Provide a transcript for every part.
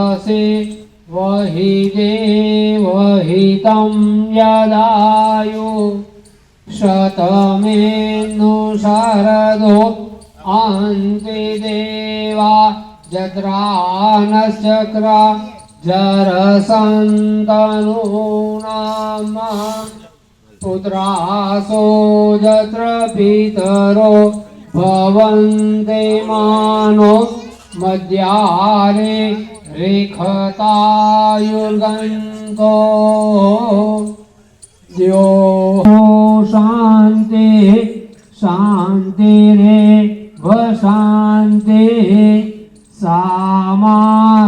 वसे वहि देवहितं यदायु शतमेनु शरदो अन्ते देवा जत्रानश्चक्र जरसन्तनूनाम पुत्रासो यत्र पितरो भवन्ते मानो मध्यारे रेखतायुर्गन्तो यो शान्ति शान्तिरे वशान्ति सामा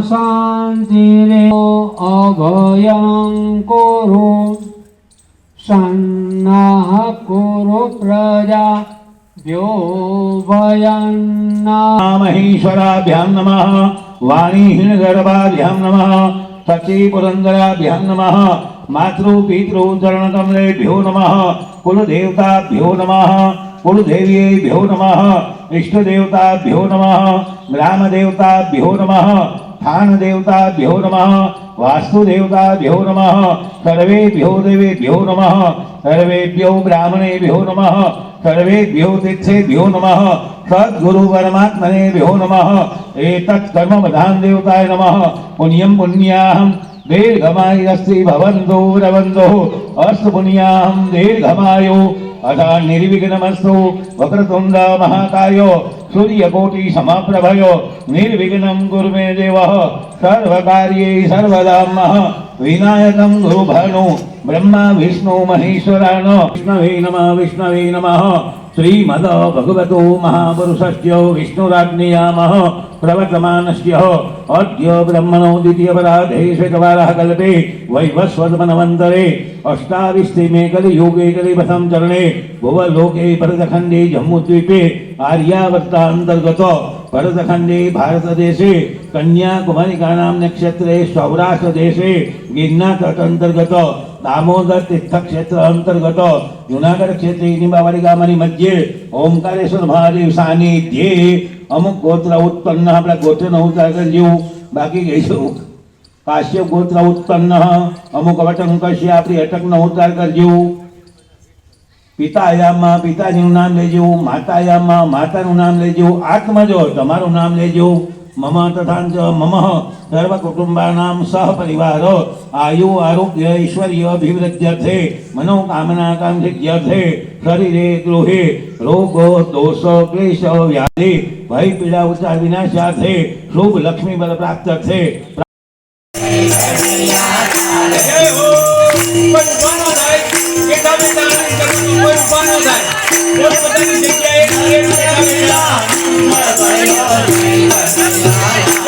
शान्तिरे अभयं कुरु सन्नः कुरु प्रजा व्यो भयन्ना महेश्वराभ्यां नमः वाणीहीनगर्भाभ्यां नमः सखी पुरंदराभ्यां नमः मातृ पितृ चरणकमलेभ्यो नमः कुलदेवताभ्यो नमः कुलदेव्येभ्यो नमः इष्टदेवताभ्यो नमः ग्रामदेवताभ्यो नमः स्थानदेवताभ्यो नमः वास्तुदेवताभ्यो नमः सर्वेभ्यो देवेभ्यो नमः सर्वेभ्यो ब्राह्मणेभ्यो नमः सर्वेभ्यो तीर्थेभ्यो नमः सद्गुरु परमात्मनेभ्यो नमः एतत् कर्मवधान देवताय नमः पुण्यं पुण्याहं दीर्घमायुरस्ति भवन्तो रवन्तो अस्तु पुण्याहं दीर्घमायु अथ निर्विघ्नमस्तु वक्रतुण्ड महाकायो सूर्यकोटि समप्रभयो निर्विघ्नं कुरु मे देवः सर्वकार्ये सर्वदा मः विनायकं गुरुभानु ब्रह्मा विष्णु महेश्वरान विष्णवे नमः श्रीमद भगवतो महापुरुषस्य विष्णुराज्ञयामः प्रवर्तमानस्य अद्य ब्रह्मणो द्वितीयपराधे श्वेतवारः कल्पे वैवस्वतमन्वन्तरे अष्टाविंशतिमे कलियुगे कलिपथं चरणे भुवलोके भरतखण्डे जम्बूद्वीपे आर्यावर्तान्तर्गत भरतखण्डे भारतदेशे कन्याकुमारिकानां नक्षत्रे सौराष्ट्रदेशे गिरनारतटन्तर्गत दामोदर तीर्थक्षेत्र अंतर्गत जूनागढ़ क्षेत्र निंबावाड़ी गामनी मध्य ओंकारेश्वर महादेव सानिध्य अमुक गोत्र उत्पन्न अपना गोत्र न उतार कर जीव बाकी कहीशु काश्यप गोत्र उत्पन्न अमुक अवटंकस्य अपनी अटक न उतार कर जीव पितायामा पिताजी नाम लेजो मातायामा माताનું નામ લેજો આત્મજો તમારું નામ લેજો मम तथा मम सर्वकुटुंबानां सहपरिवार आयु आरोग्य ऐश्वर्य अभिवृद्ध्यर्थे मनोकामनाकांक्षित्यर्थे शरीरे गृहे रोग दोष क्लेश व्याधि भय पीड़ा उच्चार विनाशार्थे शुभ लक्ष्मी बल प्राप्त्यर्थे Bye.